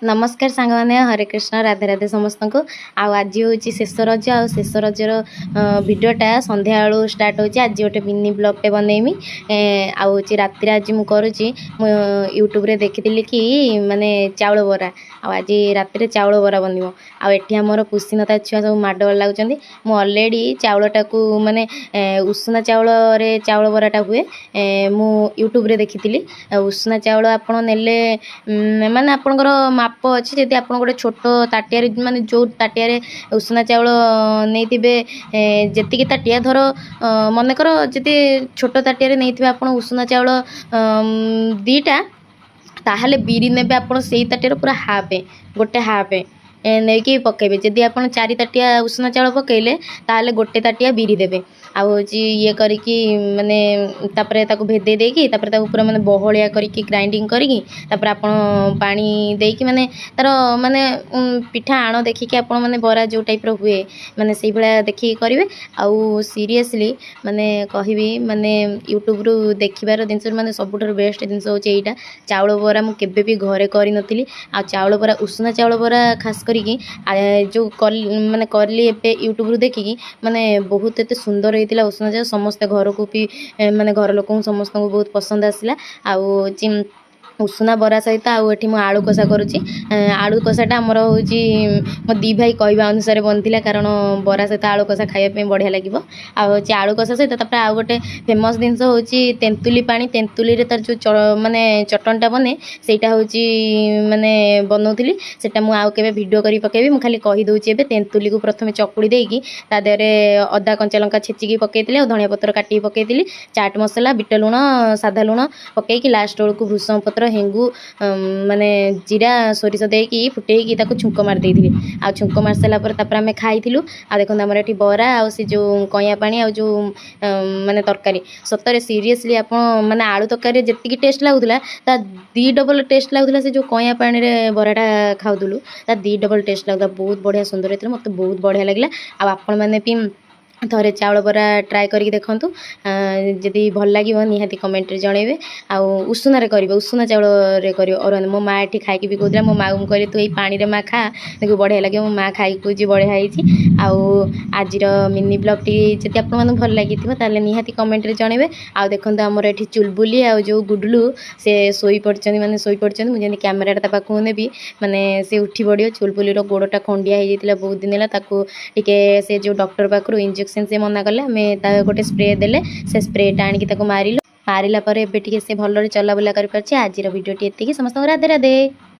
नमस्कार सांग मैंने हरे कृष्ण राधे राधे समस्त को आज हूँ शेष रज आ शेष रजर भिडटा संध्या बेलू स्टार्ट होची। आज गोटे मिनी ब्लॉगटे बनैमी आउ राति आज मुझे यूट्यूब रे देखी कि माने चाउल बरा आज राति चाउल बरा बनव आठी आमर पुष्टिनता छुआ सब माडगोल लगुच ऑलरेडी चाउलटा को माने उषुना चाउल बराटा हुए मु यूट्यूब रे देखी उषुना चाउल आपड़ नेले माने आपणकर माप अच्छी जदि आप गोटे छोट ताटिया माने जो ताटिया उषुना चाउल नहीं जी ताटिया धर मनकर जी छोट ताटिया नहीं आप उषुना चाउल दीटा ताहले बिरी ने आप ताटिया पूरा हाफे गोटे हाफे नहीं कि पकेबे जदि आप चारि ताटिया उषुना चाउल पकेले ताहले गोटे ताटिया बिरी देबे आउ ये करिकी माने तापरे ताको भेदे देकी तापरे ताको पूरा माने बहलिया करिकी ग्राइंडिंग करिकी तापरे आपण पानी देकी माने तार माने पिठा आण देखिकी आपण माने बरा जो टाइप रो हुए माने सेही भला देखि करिवे आउ सीरियसली माने कहिबी माने यूट्यूब रु देखिबार जिनस माने सबुठार बेस्ट जिनस होचे एटा चाउल बरा मु केबे भी घरे करि नथिली आ चाउल बरा उषुना चाउल बरा खास करिकी जो माने करली एबे यूट्यूब रु देखिकी माने बहुत एते सुंदर उषुना चाउल समस्त घर को भी माने घर लोक समस्त को बहुत पसंद आसला आउ उषुना बरा सहित आठी मु आलू कषा करुच्ची आलू कषाटा आमर हूँ मो दी भाई कहवा अनुसार बनता कारण बरा सहित आलू कषा खावाई बढ़िया लगे आलू कषा सहित तापर आउ गोटे फेमस जिनस हूँ तेंतुली पानी तेंतुली तार जो माने चटनटा बने सेटा हूँ माने बनौली सेटा मु आउ केबे वीडियो करी पकेबी मु खाली कही दउची एबे तेंतुली को प्रथमे चकुड़ी देकी ता देहरे अदा कंचा लंका छेचिकी पकेइतिले और धनिया पत्र काटी पकेइतिली चाट मसला बिट लुण साधा लुण पकेइकी लास्ट बेलू भृषंग पत्र हेंगू माने जीरा सोरिष देकी फुटेकी ताको छुंक मार देइथिली आ छुंक मार साला पर तापर आमे खाइथिलु आ देखन हमर एठी बरा आ से जो कया पानी आ जो माने तरकारी सतरे सीरियसली आपण माने आलू तरकारी जेतिकी टेस्ट लागुतला ता दी डबल टेस्ट लागुतला से जो कया पानी रे बराटा खाउदुलु ता दी डबल टेस्ट लागुता बहुत बढ़िया सुंदर हेतले मते बहुत बढ़िया लागला आ आपण माने भी थरे चाउल बरा ट्राए करके देखूँ जदि भल लगे निहाती कमेंट रे जनइबे आउ उषुना रे करिवे उषुना चाउल रे करिवे और मो माँ एठी खाइकी भी कहला मो माँ को कहली तू ये पानी रे माँ खा देखो बढ़िया लगे मो माँ खाई कूची बढ़िया होइछि आउ आजिर मिनी ब्लॉग टी जदि आपन माने भल लागिथिबो ताले निहाती कमेंट रे जनइबे आउ देखंतु हमर एठी चुलबुली आउ जो गुडलू से सोई पड़छन माने सोई पड़छन मु जेनी कैमरा ता पाखु नेबी माने से उठी पड़ियो चुलबुली रो गोड़टा खंडिया हे जैतिला बहुत दिन हला ताको टिके से जो डॉक्टर पाखरु इंजेक्शन से मना कले हमें ता गोटे स्प्रे देले से स्प्रेटा आनिकी ताको मारिला पर एबे टिके से भलरे चला बुला करि परछि। आजिर वीडियो टी एतिकी समस्त राधे राधे।